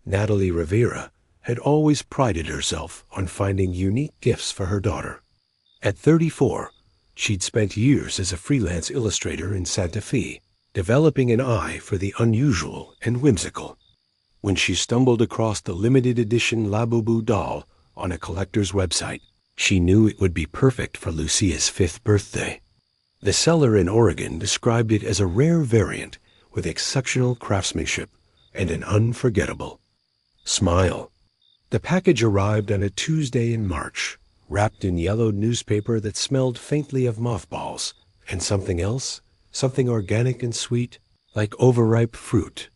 Natalie Rivera had always prided herself on finding unique gifts for her daughter. At 34, she'd spent years as a freelance illustrator in Santa Fe, developing an eye for the unusual and whimsical. When she stumbled across the limited edition Labubu doll on a collector's website, she knew it would be perfect for Lucia's 5th birthday. The seller in Oregon described it as a rare variant with exceptional craftsmanship and an unforgettable smile. The package arrived on a Tuesday in March, wrapped in yellowed newspaper that smelled faintly of mothballs, and something else, something organic and sweet, like overripe fruit.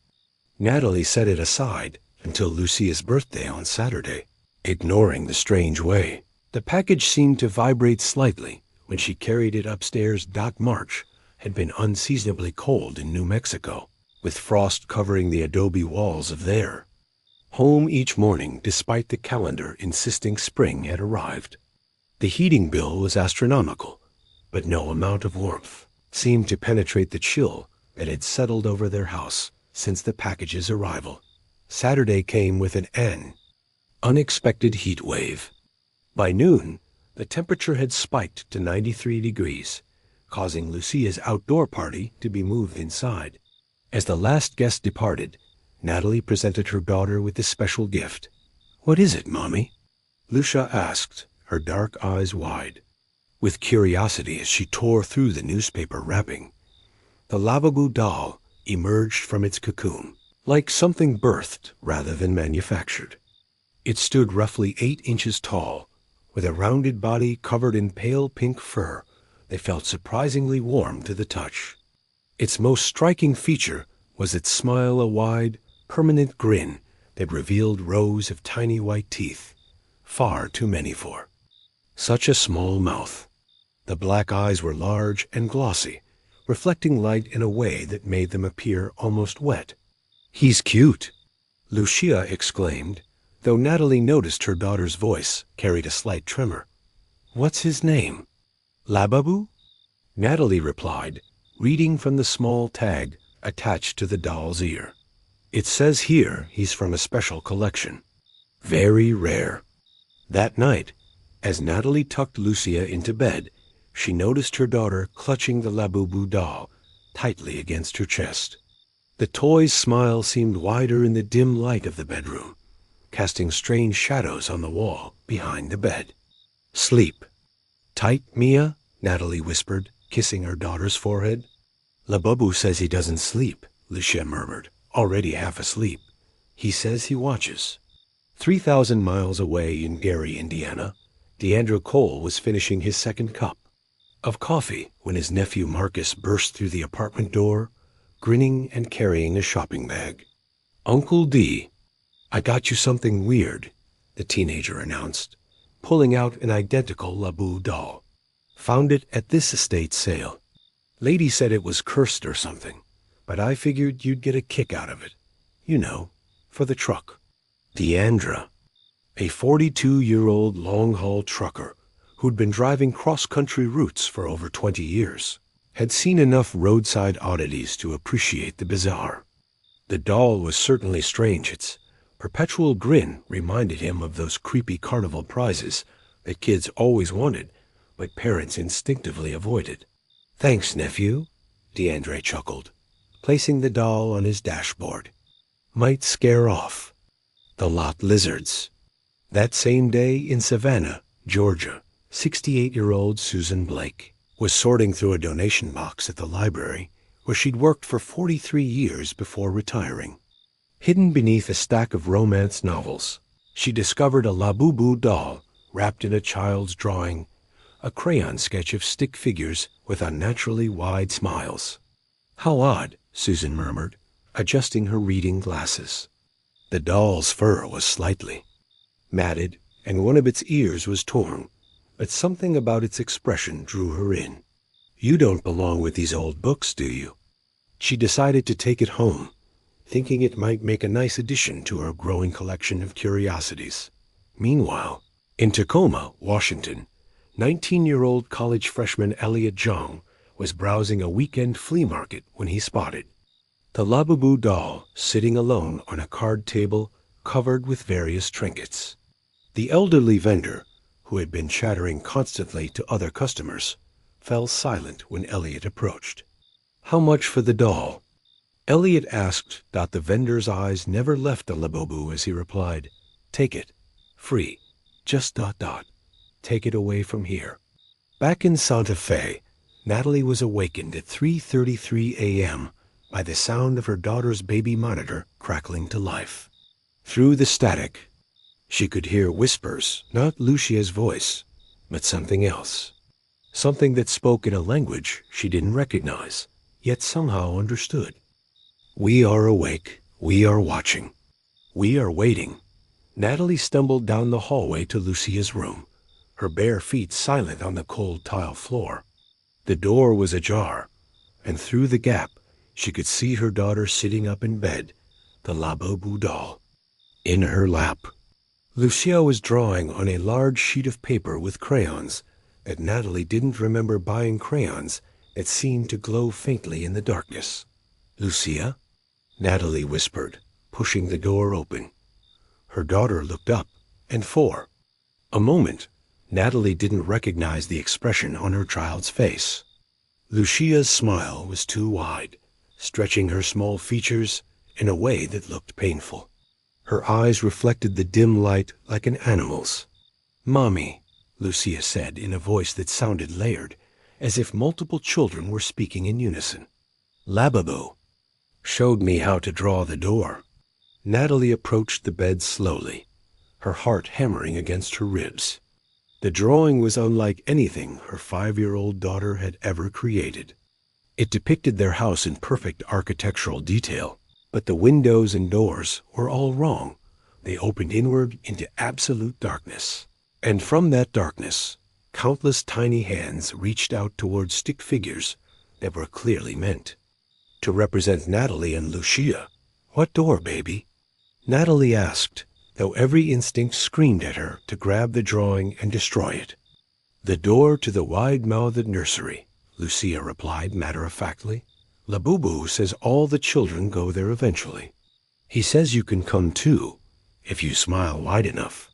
Natalie set it aside until Lucia's birthday on Saturday, ignoring the strange way. The package seemed to vibrate slightly when she carried it upstairs. March had been unseasonably cold in New Mexico, with frost covering the adobe walls of there. Home each morning despite the calendar insisting spring had arrived. The heating bill was astronomical, but no amount of warmth seemed to penetrate the chill that had settled over their house since the package's arrival. Saturday came with an unexpected heat wave. By noon, the temperature had spiked to 93 degrees, causing Lucia's outdoor party to be moved inside. As the last guest departed, Natalie presented her daughter with a special gift. "What is it, Mommy?" Lucia asked, her dark eyes wide, with curiosity as she tore through the newspaper wrapping. The Labubu doll emerged from its cocoon, like something birthed rather than manufactured. It stood roughly 8 inches tall, with a rounded body covered in pale pink fur that felt surprisingly warm to the touch. Its most striking feature was its smile, a wide, permanent grin that revealed rows of tiny white teeth, far too many for such a small mouth. The black eyes were large and glossy, reflecting light in a way that made them appear almost wet. "He's cute," Lucia exclaimed, though Natalie noticed her daughter's voice carried a slight tremor. "What's his name?" "Labubu?" Natalie replied, reading from the small tag attached to the doll's ear. "It says here he's from a special collection. Very rare." That night, as Natalie tucked Lucia into bed, she noticed her daughter clutching the Labubu doll tightly against her chest. The toy's smile seemed wider in the dim light of the bedroom, casting strange shadows on the wall behind the bed. "Sleep. Tight, Mia?" Natalie whispered, kissing her daughter's forehead. "Labubu says he doesn't sleep," Lucia murmured, already half asleep. "He says he watches." 3,000 miles away in Gary, Indiana, Deandra Cole was finishing his second cup of coffee when his nephew Marcus burst through the apartment door, grinning and carrying a shopping bag. "Uncle D, I got you something weird," the teenager announced, pulling out an identical Labubu doll. "Found it at this estate sale. Lady said it was cursed or something, but I figured you'd get a kick out of it. You know, for the truck." Deandra, a 42-year-old long-haul trucker who'd been driving cross-country routes for over 20 years, had seen enough roadside oddities to appreciate the bizarre. The doll was certainly strange. Its perpetual grin reminded him of those creepy carnival prizes that kids always wanted, but parents instinctively avoided. "Thanks, nephew," Deandre chuckled, placing the doll on his dashboard. "Might scare off the lot lizards." That same day in Savannah, Georgia, 68-year-old Susan Blake was sorting through a donation box at the library where she'd worked for 43 years before retiring. Hidden beneath a stack of romance novels, she discovered a Labubu doll wrapped in a child's drawing, a crayon sketch of stick figures with unnaturally wide smiles. "How odd," Susan murmured, adjusting her reading glasses. The doll's fur was slightly matted, and one of its ears was torn, but something about its expression drew her in. "You don't belong with these old books, do you?" She decided to take it home, thinking it might make a nice addition to her growing collection of curiosities. Meanwhile, in Tacoma, Washington, 19-year-old college freshman Elliot Jong was browsing a weekend flea market when he spotted the Labubu doll sitting alone on a card table covered with various trinkets. The elderly vendor, who had been chattering constantly to other customers, fell silent when Elliot approached. "How much for the doll?" Elliot asked. The vendor's eyes never left the Labubu as he replied, "Take it. Free. Just ... Take it away from here." Back in Santa Fe, Natalie was awakened at 3:33 a.m. by the sound of her daughter's baby monitor crackling to life. Through the static, she could hear whispers, not Lucia's voice, but something else. Something that spoke in a language she didn't recognize, yet somehow understood. "We are awake. We are watching. We are waiting." Natalie stumbled down the hallway to Lucia's room, her bare feet silent on the cold tile floor. The door was ajar, and through the gap she could see her daughter sitting up in bed, the Labubu doll, in her lap. Lucia was drawing on a large sheet of paper with crayons that Natalie didn't remember buying, crayons that seemed to glow faintly in the darkness. "Lucia?" Natalie whispered, pushing the door open. Her daughter looked up, and for a moment, Natalie didn't recognize the expression on her child's face. Lucia's smile was too wide, stretching her small features in a way that looked painful. Her eyes reflected the dim light like an animal's. "Mommy," Lucia said in a voice that sounded layered, as if multiple children were speaking in unison. "Labubu showed me how to draw the door." Natalie approached the bed slowly, her heart hammering against her ribs. The drawing was unlike anything her 5-year-old daughter had ever created. It depicted their house in perfect architectural detail, but the windows and doors were all wrong. They opened inward into absolute darkness. And from that darkness, countless tiny hands reached out toward stick figures that were clearly meant to represent Natalie and Lucia. "What door, baby?" Natalie asked, though every instinct screamed at her to grab the drawing and destroy it. "The door to the wide-mouthed nursery," Lucia replied matter-of-factly. "Labubu says all the children go there eventually. He says you can come too, if you smile wide enough."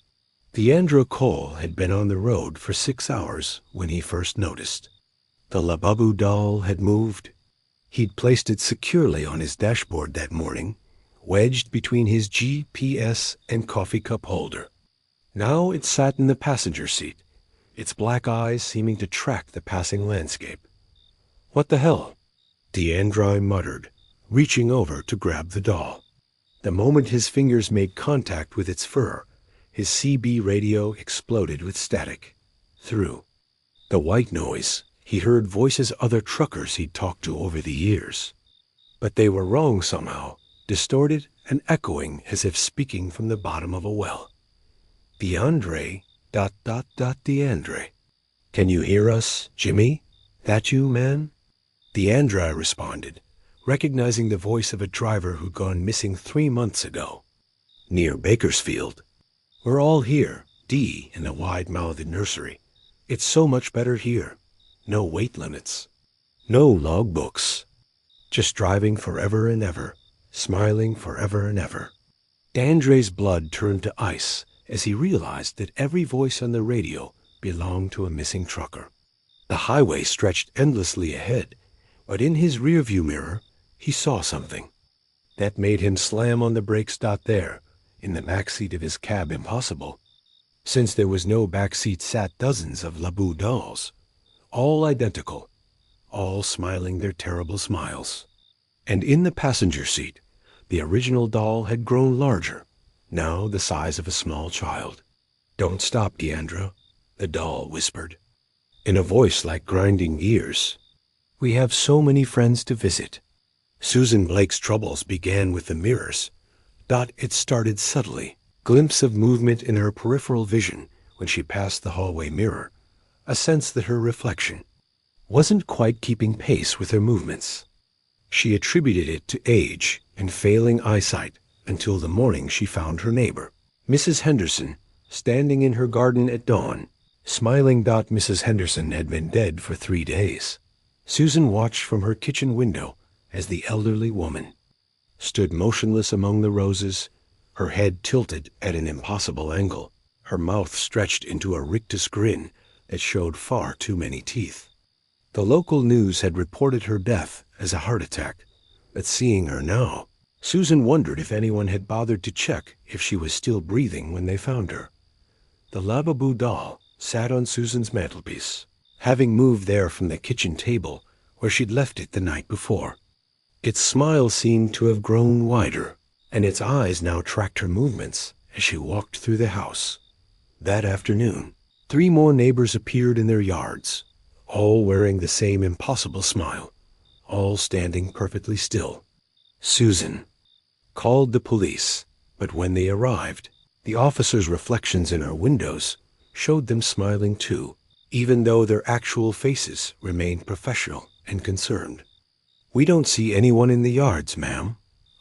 Deandra Cole had been on the road for 6 hours when he first noticed. The Labubu doll had moved. He'd placed it securely on his dashboard that morning, wedged between his GPS and coffee cup holder. Now it sat in the passenger seat, its black eyes seeming to track the passing landscape. "What the hell?" Deandra muttered, reaching over to grab the doll. The moment his fingers made contact with its fur, his CB radio exploded with static. Through the white noise, he heard voices other truckers he'd talked to over the years. But they were wrong somehow, distorted and echoing as if speaking from the bottom of a well. "Deandre, ... Deandre. Can you hear us, Jimmy? That you, man?" Deandra responded, recognizing the voice of a driver who'd gone missing 3 months ago, near Bakersfield. "We're all here, D, in the wide-mouthed nursery. It's so much better here. No weight limits. No logbooks. Just driving forever and ever, smiling forever and ever." Deandre's blood turned to ice as he realized that every voice on the radio belonged to a missing trucker. The highway stretched endlessly ahead, but in his rearview mirror, he saw something that made him slam on the brakes. There, in the backseat of his cab, impossible. Since there was no backseat, sat dozens of Labubu dolls, all identical, all smiling their terrible smiles. And in the passenger seat, the original doll had grown larger, now the size of a small child. "Don't stop, Deandra," the doll whispered, in a voice like grinding gears. "We have so many friends to visit." Susan Blake's troubles began with the mirrors. It started subtly, glimpse of movement in her peripheral vision when she passed the hallway mirror, a sense that her reflection wasn't quite keeping pace with her movements. She attributed it to age and failing eyesight until the morning she found her neighbor, Mrs. Henderson, standing in her garden at dawn, smiling. Mrs. Henderson had been dead for 3 days. Susan watched from her kitchen window as the elderly woman stood motionless among the roses, her head tilted at an impossible angle, her mouth stretched into a rictus grin that showed far too many teeth. The local news had reported her death as a heart attack, but seeing her now, Susan wondered if anyone had bothered to check if she was still breathing when they found her. The Labubu doll sat on Susan's mantelpiece, having moved there from the kitchen table where she'd left it the night before. Its smile seemed to have grown wider, and its eyes now tracked her movements as she walked through the house. That afternoon, 3 more neighbors appeared in their yards, all wearing the same impossible smile, all standing perfectly still. Susan called the police, but when they arrived, the officers' reflections in her windows showed them smiling too, even though their actual faces remained professional and concerned. "We don't see anyone in the yards, ma'am,"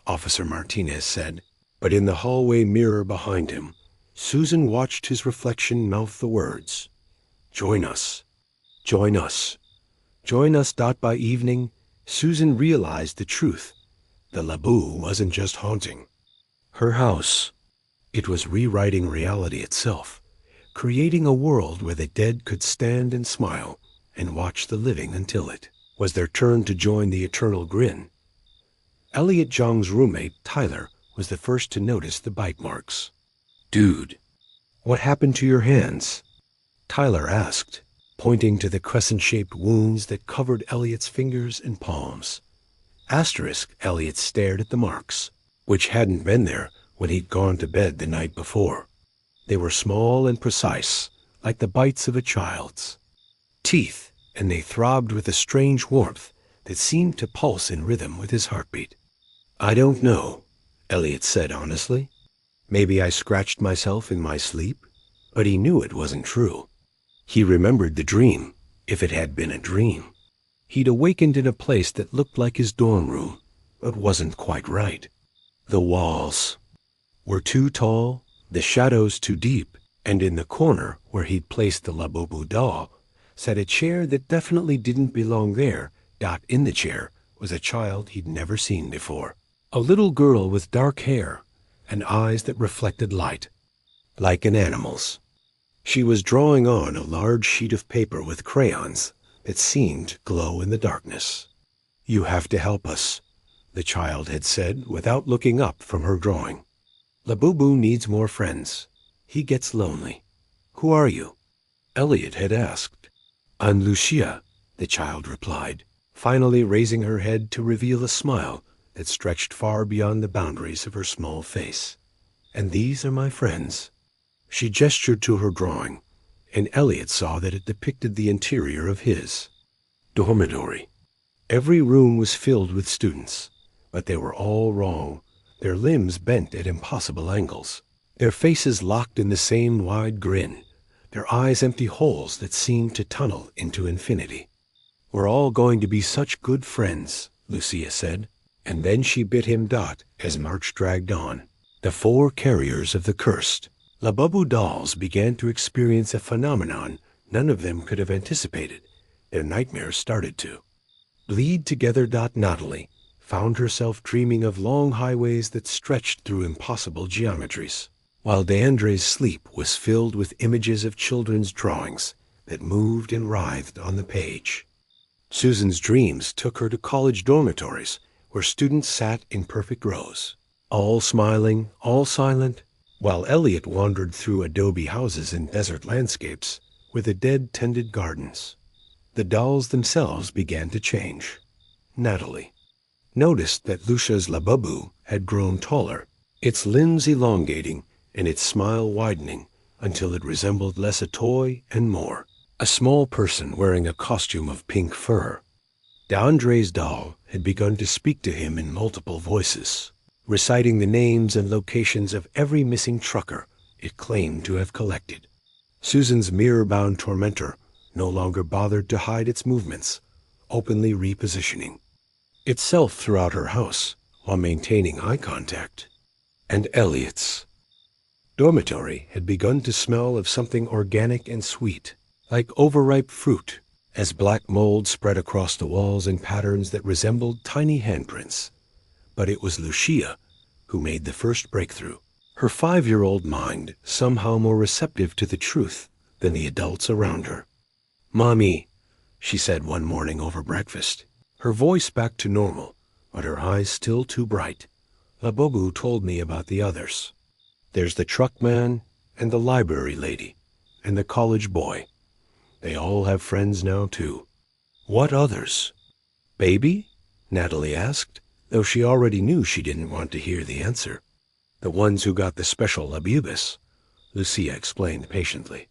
Officer Martinez said, but in the hallway mirror behind him, Susan watched his reflection mouth the words, "Join us. Join us. Join us." By evening, Susan realized the truth. The Labubu wasn't just haunting her house. It was rewriting reality itself, creating a world where the dead could stand and smile and watch the living until it was their turn to join the eternal grin. Elliot Zhang's roommate, Tyler, was the first to notice the bite marks. "Dude, what happened to your hands?" Tyler asked, pointing to the crescent-shaped wounds that covered Elliot's fingers and palms. Elliot stared at the marks, which hadn't been there when he'd gone to bed the night before. They were small and precise, like the bites of a child's teeth, and they throbbed with a strange warmth that seemed to pulse in rhythm with his heartbeat. "I don't know," Elliot said honestly. "Maybe I scratched myself in my sleep," but he knew it wasn't true. He remembered the dream, if it had been a dream. He'd awakened in a place that looked like his dorm room, but wasn't quite right. The walls were too tall, the shadows too deep, and in the corner where he'd placed the Labubu doll sat a chair that definitely didn't belong there. In the chair was a child he'd never seen before. A little girl with dark hair and eyes that reflected light, like an animal's. She was drawing on a large sheet of paper with crayons that seemed to glow in the darkness. "You have to help us," the child had said without looking up from her drawing. "Labubu needs more friends. He gets lonely." "Who are you?" Elliot had asked. "I'm Lucia," the child replied, finally raising her head to reveal a smile that stretched far beyond the boundaries of her small face. "And these are my friends." She gestured to her drawing, and Elliot saw that it depicted the interior of his dormitory. Every room was filled with students, but they were all wrong, their limbs bent at impossible angles, their faces locked in the same wide grin, their eyes empty holes that seemed to tunnel into infinity. "We're all going to be such good friends," Lucia said, and then she bit him. As March dragged on, the 4 carriers of the cursed Labubu dolls began to experience a phenomenon none of them could have anticipated. Their nightmares started to bleed together. Natalie found herself dreaming of long highways that stretched through impossible geometries, while Deandre's sleep was filled with images of children's drawings that moved and writhed on the page. Susan's dreams took her to college dormitories where students sat in perfect rows, all smiling, all silent, while Elliot wandered through adobe houses and desert landscapes where the dead tended gardens. The dolls themselves began to change. Natalie noticed that Lucia's Labubu had grown taller, its limbs elongating and its smile widening until it resembled less a toy and more a small person wearing a costume of pink fur. Deandre's doll had begun to speak to him in multiple voices, reciting the names and locations of every missing trucker it claimed to have collected. Susan's mirror-bound tormentor no longer bothered to hide its movements, openly repositioning itself throughout her house while maintaining eye contact. And Elliot's dormitory had begun to smell of something organic and sweet, like overripe fruit, as black mold spread across the walls in patterns that resembled tiny handprints. But it was Lucia who made the first breakthrough. her 5-year-old mind somehow more receptive to the truth than the adults around her. "Mommy," she said one morning over breakfast, her voice back to normal, but her eyes still too bright. "Labubu told me about the others. There's the truck man, and the library lady, and the college boy. They all have friends now, too." "What others?" "Baby?" Natalie asked, though she already knew she didn't want to hear the answer. "The ones who got the special Labubus," Lucia explained patiently.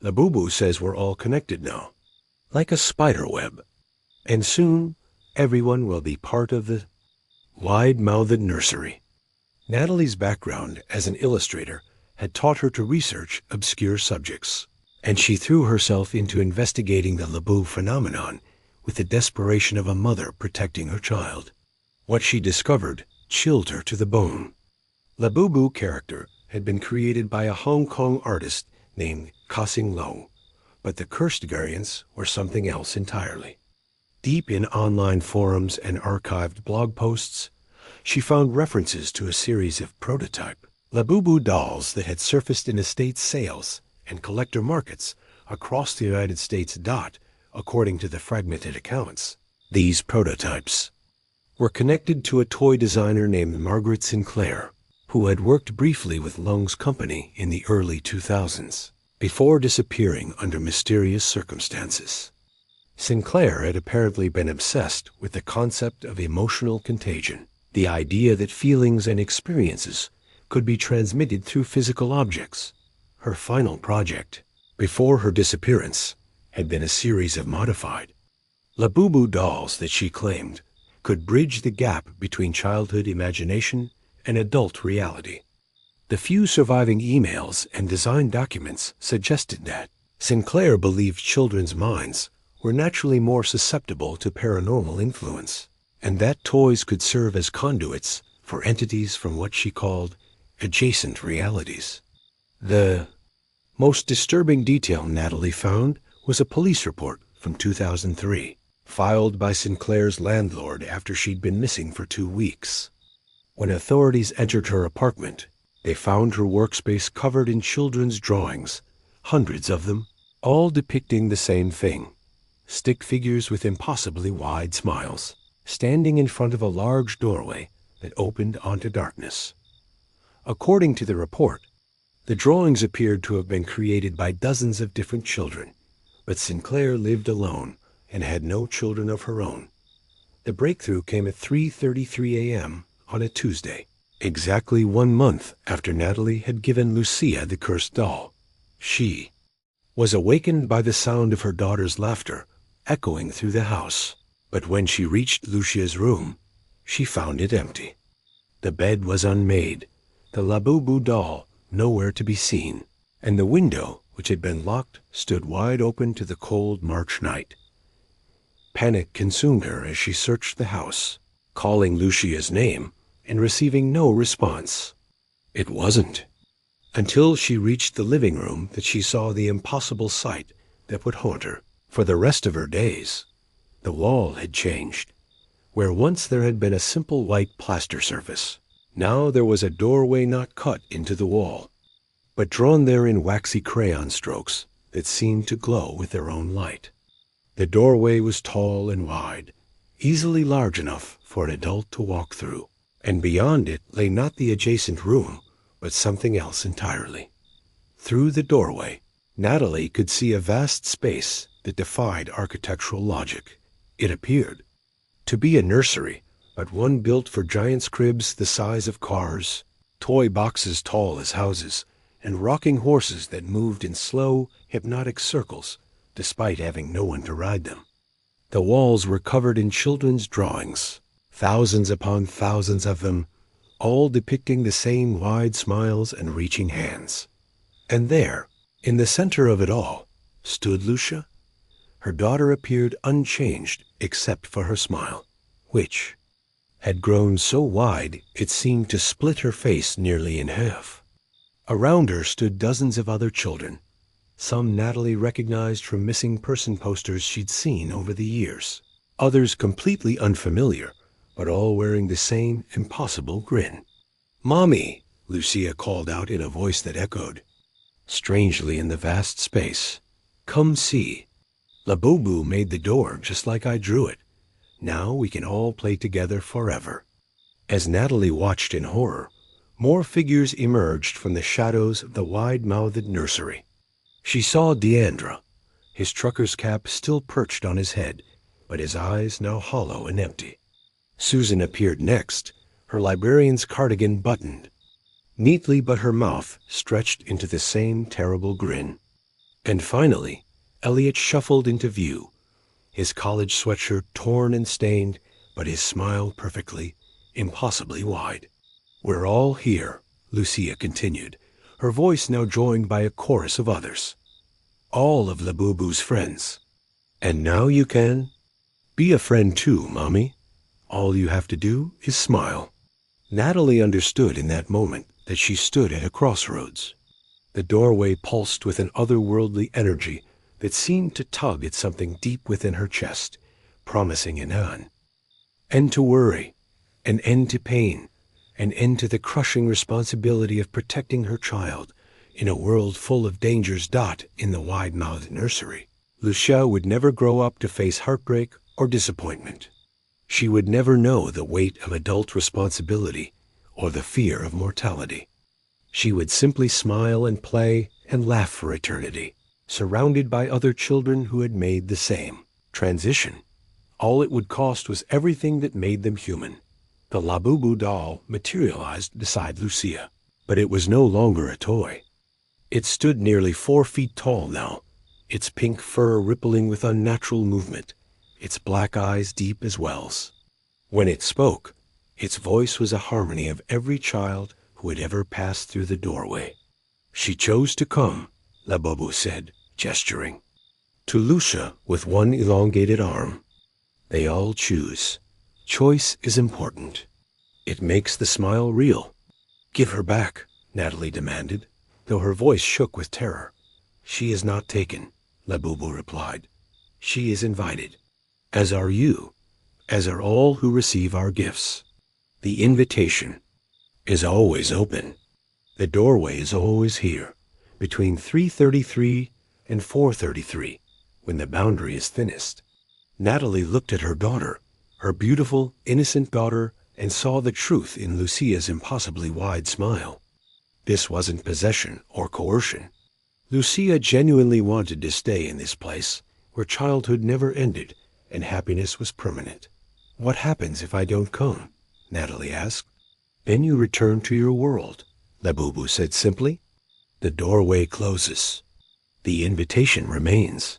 "Labubu says we're all connected now, like a spider web. And soon, everyone will be part of the wide-mouthed nursery." Natalie's background as an illustrator had taught her to research obscure subjects, and she threw herself into investigating the Labubu phenomenon with the desperation of a mother protecting her child. What she discovered chilled her to the bone. Labubu character had been created by a Hong Kong artist named Ka-Sing Lo, but the cursed variants were something else entirely. Deep in online forums and archived blog posts, she found references to a series of prototype Labubu dolls that had surfaced in estate sales and collector markets across the United States. According to the fragmented accounts, these prototypes were connected to a toy designer named Margaret Sinclair, who had worked briefly with Lung's company in the early 2000s, before disappearing under mysterious circumstances. Sinclair had apparently been obsessed with the concept of emotional contagion, the idea that feelings and experiences could be transmitted through physical objects. Her final project, before her disappearance, had been a series of modified Labubu dolls that she claimed could bridge the gap between childhood imagination and adult reality. The few surviving emails and design documents suggested that Sinclair believed children's minds were naturally more susceptible to paranormal influence, and that toys could serve as conduits for entities from what she called adjacent realities. The most disturbing detail Natalie found was a police report from 2003, filed by Sinclair's landlord after she'd been missing for 2 weeks. When authorities entered her apartment, they found her workspace covered in children's drawings, hundreds of them, all depicting the same thing: stick figures with impossibly wide smiles, standing in front of a large doorway that opened onto darkness. According to the report, the drawings appeared to have been created by dozens of different children, but Sinclair lived alone and had no children of her own. The breakthrough came at 3:33 a.m. on a Tuesday, exactly 1 month after Natalie had given Lucia the cursed doll. She was awakened by the sound of her daughter's laughter echoing through the house, but when she reached Lucia's room, she found it empty. The bed was unmade, the Labubu doll nowhere to be seen, and the window, which had been locked, stood wide open to the cold March night. Panic consumed her as she searched the house, calling Lucia's name and receiving no response. It wasn't until she reached the living room that she saw the impossible sight that would haunt her for the rest of her days. The wall had changed. Where once there had been a simple white plaster surface, now there was a doorway not cut into the wall, but drawn there in waxy crayon strokes that seemed to glow with their own light. The doorway was tall and wide, easily large enough for an adult to walk through, and beyond it lay not the adjacent room, but something else entirely. Through the doorway, Natalie could see a vast space that defied architectural logic. It appeared to be a nursery, but one built for giant's cribs the size of cars, toy boxes tall as houses, and rocking horses that moved in slow, hypnotic circles, despite having no one to ride them. The walls were covered in children's drawings, thousands upon thousands of them, all depicting the same wide smiles and reaching hands. And there, in the center of it all, stood Lucia. Her daughter appeared unchanged except for her smile, which had grown so wide it seemed to split her face nearly in half. Around her stood dozens of other children, some Natalie recognized from missing person posters she'd seen over the years, others completely unfamiliar, but all wearing the same impossible grin. "Mommy," Lucia called out in a voice that echoed strangely in the vast space. "Come see. Labubu made the door just like I drew it. Now we can all play together forever." As Natalie watched in horror, more figures emerged from the shadows of the wide-mouthed nursery. She saw Deandra, his trucker's cap still perched on his head, but his eyes now hollow and empty. Susan appeared next, her librarian's cardigan buttoned neatly, but her mouth stretched into the same terrible grin. And finally, Elliot shuffled into view, his college sweatshirt torn and stained, but his smile perfectly, impossibly wide. "We're all here," Lucia continued, her voice now joined by a chorus of others. "All of Labubu's friends. And now you can be a friend too, Mommy. All you have to do is smile." Natalie understood in that moment that she stood at a crossroads. The doorway pulsed with an otherworldly energy that seemed to tug at something deep within her chest, promising an end to worry, an end to pain, an end to the crushing responsibility of protecting her child in a world full of dangers. In the wide-mouthed nursery, Lucia would never grow up to face heartbreak or disappointment. She would never know the weight of adult responsibility or the fear of mortality. She would simply smile and play and laugh for eternity, surrounded by other children who had made the same transition. All it would cost was everything that made them human. The Labubu doll materialized beside Lucia, but it was no longer a toy. It stood nearly 4 feet tall now, its pink fur rippling with unnatural movement, its black eyes deep as wells. When it spoke, its voice was a harmony of every child who had ever passed through the doorway. "She chose to come," Labubu said, gesturing to Lucia with one elongated arm. "They all choose. Choice is important. It makes the smile real." "Give her back," Natalie demanded, though her voice shook with terror. "She is not taken," Labubu replied. "She is invited, as are you, as are all who receive our gifts. The invitation is always open. The doorway is always here, between 3:33 and 4:33, when the boundary is thinnest." Natalie looked at her daughter, her beautiful, innocent daughter, and saw the truth in Lucia's impossibly wide smile. This wasn't possession or coercion. Lucia genuinely wanted to stay in this place, where childhood never ended and happiness was permanent. "What happens if I don't come?" Natalie asked. "Then you return to your world," Labubu said simply. "The doorway closes. The invitation remains.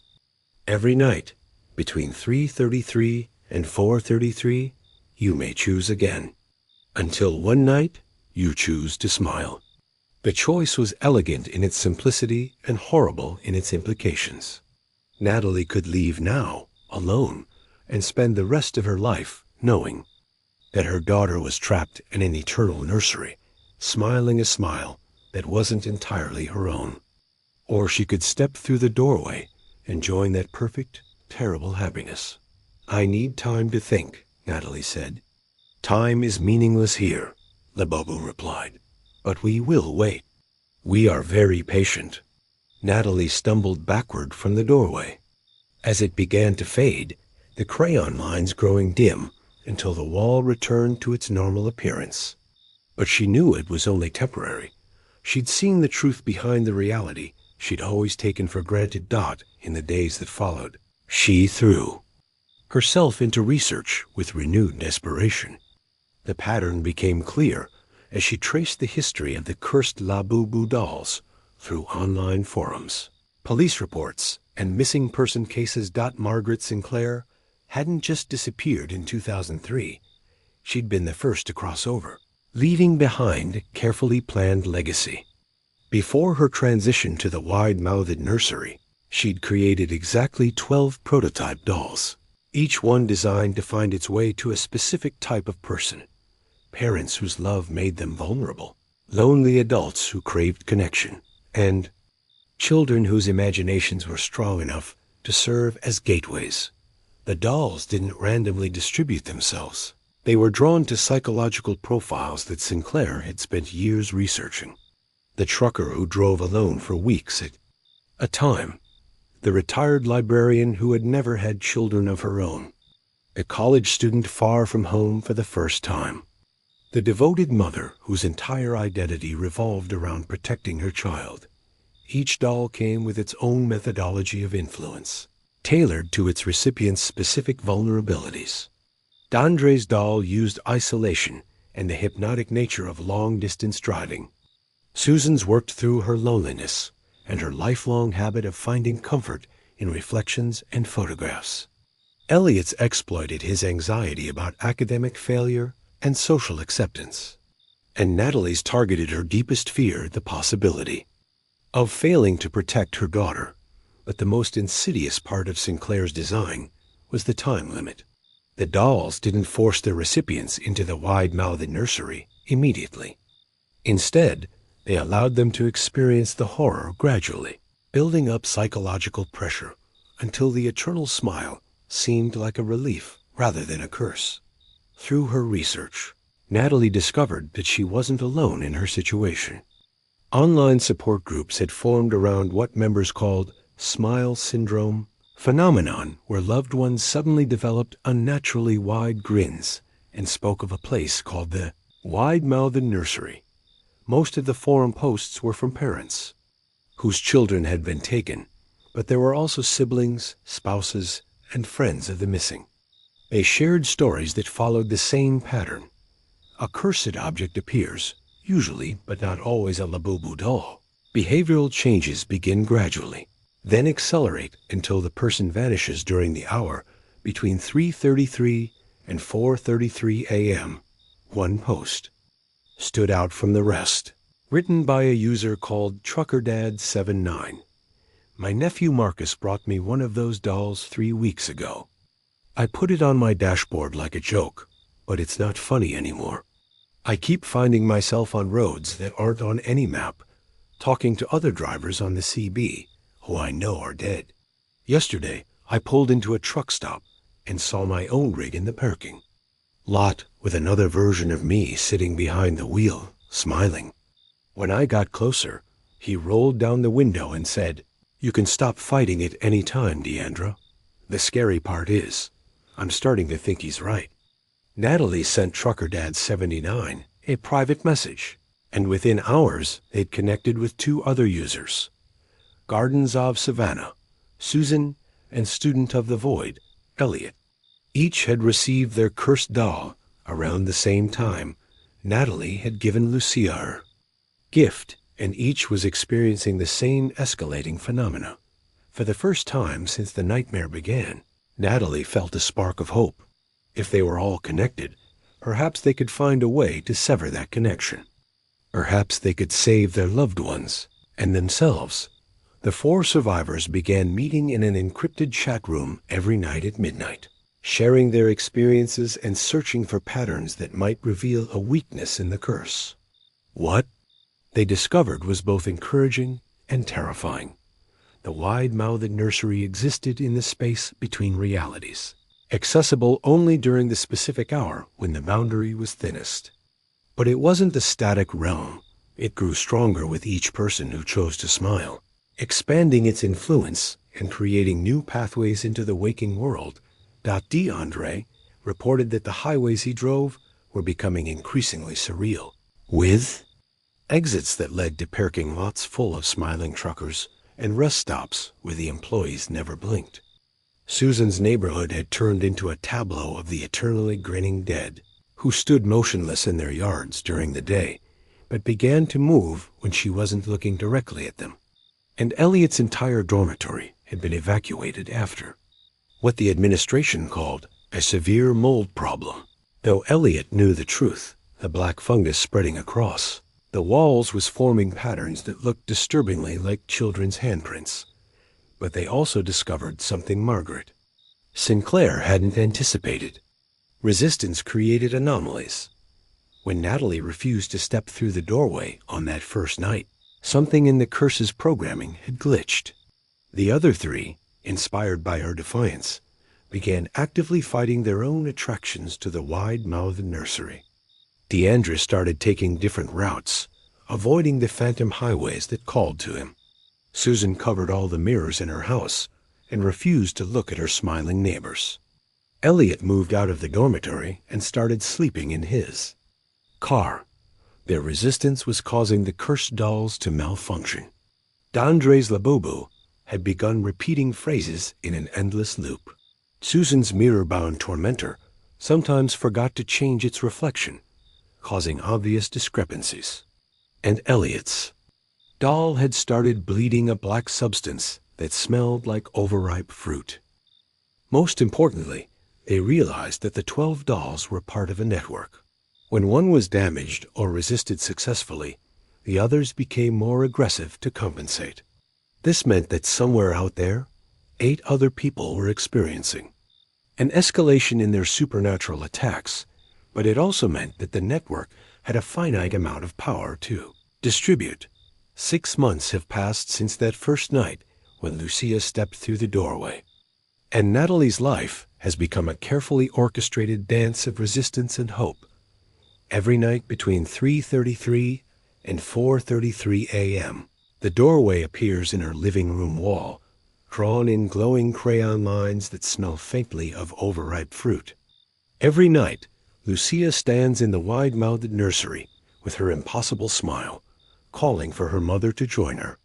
Every night, between 3:33 and 4:33, you may choose again. Until one night, you choose to smile." The choice was elegant in its simplicity and horrible in its implications. Natalie could leave now, alone, and spend the rest of her life knowing that her daughter was trapped in an eternal nursery, smiling a smile that wasn't entirely her own. Or she could step through the doorway and join that perfect, terrible happiness. "I need time to think," Natalie said. "Time is meaningless here," Labubu replied. "But we will wait. We are very patient." Natalie stumbled backward from the doorway. As it began to fade, the crayon lines growing dim until the wall returned to its normal appearance. But she knew it was only temporary. She'd seen the truth behind the reality she'd always taken for granted. In the days that followed, she threw herself into research with renewed desperation. The pattern became clear as she traced the history of the cursed Labubu dolls through online forums, police reports, and missing person cases. Margaret Sinclair hadn't just disappeared in 2003. She'd been the first to cross over, leaving behind a carefully planned legacy. Before her transition to the wide-mouthed nursery, she'd created exactly 12 prototype dolls, each one designed to find its way to a specific type of person: parents whose love made them vulnerable, lonely adults who craved connection, and children whose imaginations were strong enough to serve as gateways. The dolls didn't randomly distribute themselves. They were drawn to psychological profiles that Sinclair had spent years researching. The trucker who drove alone for weeks at a time, the retired librarian who had never had children of her own, a college student far from home for the first time, the devoted mother whose entire identity revolved around protecting her child. Each doll came with its own methodology of influence, tailored to its recipient's specific vulnerabilities. Dandre's doll used isolation and the hypnotic nature of long-distance driving. Susan's worked through her loneliness and her lifelong habit of finding comfort in reflections and photographs. Elliot's exploited his anxiety about academic failure and social acceptance. And Natalie's targeted her deepest fear, the possibility of failing to protect her daughter. But the most insidious part of Sinclair's design was the time limit. The dolls didn't force their recipients into the wide-mouthed nursery immediately. Instead, they allowed them to experience the horror gradually, building up psychological pressure until the eternal smile seemed like a relief rather than a curse. Through her research, Natalie discovered that she wasn't alone in her situation. Online support groups had formed around what members called smile syndrome phenomenon, where loved ones suddenly developed unnaturally wide grins and spoke of a place called the wide-mouthed nursery. Most of the forum posts were from parents whose children had been taken, but there were also siblings, spouses, and friends of the missing. They shared stories that followed the same pattern. A cursed object appears, usually but not always a Labubu doll. Behavioral changes begin gradually, then accelerate until the person vanishes during the hour between 3:33 and 4:33 a.m. One post stood out from the rest, written by a user called TruckerDad79. My nephew Marcus brought me one of those dolls 3 weeks ago. I put it on my dashboard like a joke, but it's not funny anymore. I keep finding myself on roads that aren't on any map, talking to other drivers on the CB who I know are dead. Yesterday, I pulled into a truck stop and saw my own rig in the parking lot with another version of me sitting behind the wheel, smiling. When I got closer, he rolled down the window and said, "You can stop fighting it any time, Deandra." The scary part is, I'm starting to think he's right. Natalie sent TruckerDad79 a private message, and within hours they'd connected with 2 other users, Gardens of Savannah, Susan, and Student of the Void, Elliot. Each had received their cursed doll around the same time Natalie had given Lucia her gift, and each was experiencing the same escalating phenomena. For the first time since the nightmare began, Natalie felt a spark of hope. If they were all connected, perhaps they could find a way to sever that connection. Perhaps they could save their loved ones and themselves. The 4 survivors began meeting in an encrypted chat room every night at midnight, sharing their experiences and searching for patterns that might reveal a weakness in the curse. What they discovered was both encouraging and terrifying. The wide-mouthed nursery existed in the space between realities, accessible only during the specific hour when the boundary was thinnest. But it wasn't the static realm. It grew stronger with each person who chose to smile, expanding its influence and creating new pathways into the waking world. DeAndre reported that the highways he drove were becoming increasingly surreal, with exits that led to parking lots full of smiling truckers and rest stops where the employees never blinked. Susan's neighborhood had turned into a tableau of the eternally grinning dead, who stood motionless in their yards during the day, but began to move when she wasn't looking directly at them. And Elliot's entire dormitory had been evacuated after what the administration called a severe mold problem. Though Elliot knew the truth, the black fungus spreading across the walls was forming patterns that looked disturbingly like children's handprints. But they also discovered something Margaret Sinclair hadn't anticipated. Resistance created anomalies. When Natalie refused to step through the doorway on that first night, something in the curse's programming had glitched. The other 3, inspired by her defiance, began actively fighting their own attractions to the wide-mouthed nursery. Deandra started taking different routes, avoiding the phantom highways that called to him. Susan covered all the mirrors in her house and refused to look at her smiling neighbors. Elliot moved out of the dormitory and started sleeping in his car. Their resistance was causing the cursed dolls to malfunction. Dandre's Labubu had begun repeating phrases in an endless loop. Susan's mirror-bound tormentor sometimes forgot to change its reflection, causing obvious discrepancies. And Elliot's doll had started bleeding a black substance that smelled like overripe fruit. Most importantly, they realized that the 12 dolls were part of a network. When one was damaged or resisted successfully, the others became more aggressive to compensate. This meant that somewhere out there, 8 other people were experiencing an escalation in their supernatural attacks, but it also meant that the network had a finite amount of power to distribute. 6 months have passed since that first night when Lucia stepped through the doorway, and Natalie's life has become a carefully orchestrated dance of resistance and hope. Every night between 3:33 and 4:33 a.m., the doorway appears in her living room wall, drawn in glowing crayon lines that smell faintly of overripe fruit. Every night, Lucia stands in the wide-mouthed nursery with her impossible smile, calling for her mother to join her.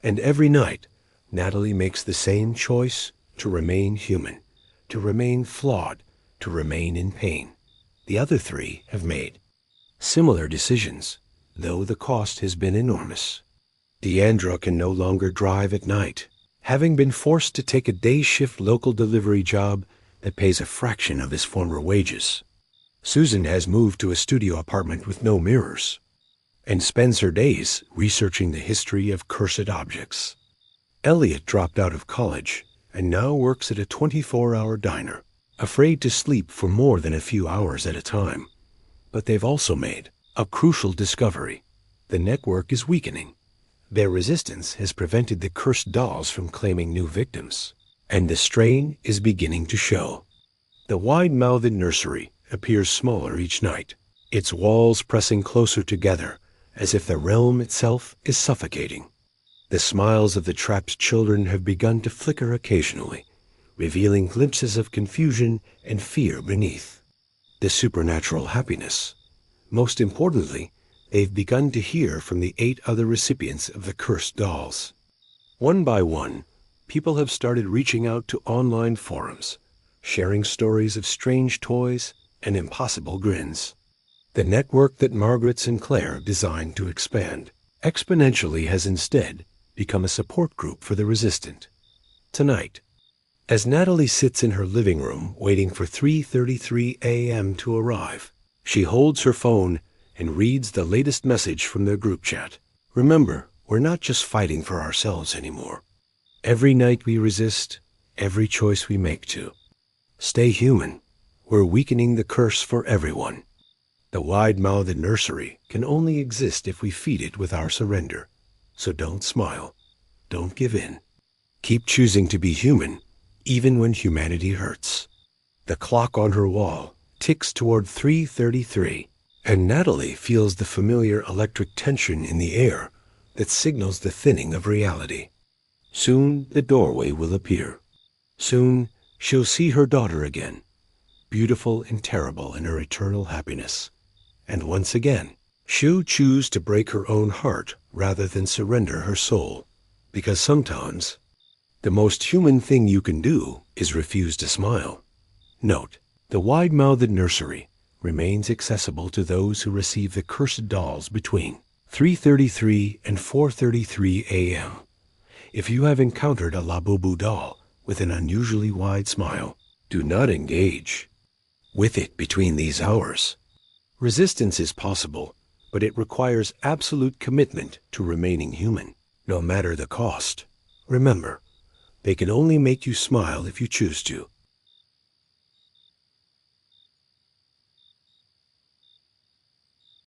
And every night, Natalie makes the same choice: to remain human, to remain flawed, to remain in pain. The other 3 have made similar decisions, though the cost has been enormous. Deandra can no longer drive at night, having been forced to take a day-shift local delivery job that pays a fraction of his former wages. Susan has moved to a studio apartment with no mirrors, and spends her days researching the history of cursed objects. Elliot dropped out of college and now works at a 24-hour diner, afraid to sleep for more than a few hours at a time. But they've also made a crucial discovery. The network is weakening. Their resistance has prevented the cursed dolls from claiming new victims, and the strain is beginning to show. The wide-mouthed nursery appears smaller each night, its walls pressing closer together as if the realm itself is suffocating. The smiles of the trapped children have begun to flicker occasionally, revealing glimpses of confusion and fear beneath the supernatural happiness. Most importantly, they've begun to hear from the 8 other recipients of the cursed dolls. One by one, people have started reaching out to online forums, sharing stories of strange toys and impossible grins. The network that Margaret Sinclair designed to expand exponentially has instead become a support group for the resistant. Tonight, as Natalie sits in her living room waiting for 3:33 a.m. to arrive, she holds her phone and reads the latest message from their group chat. Remember, we're not just fighting for ourselves anymore. Every night we resist, every choice we make to stay human, we're weakening the curse for everyone. The wide-mouthed nursery can only exist if we feed it with our surrender. So don't smile. Don't give in. Keep choosing to be human, even when humanity hurts. The clock on her wall ticks toward 3:33, and Natalie feels the familiar electric tension in the air that signals the thinning of reality. Soon the doorway will appear. Soon she'll see her daughter again, beautiful and terrible in her eternal happiness. And once again, she'll choose to break her own heart rather than surrender her soul, because sometimes the most human thing you can do is refuse to smile. Note, the wide-mouthed nursery remains accessible to those who receive the cursed dolls between 3:33 and 4:33 a.m. If you have encountered a Labubu doll with an unusually wide smile, do not engage with it between these hours. Resistance is possible, but it requires absolute commitment to remaining human, no matter the cost. Remember, they can only make you smile if you choose to.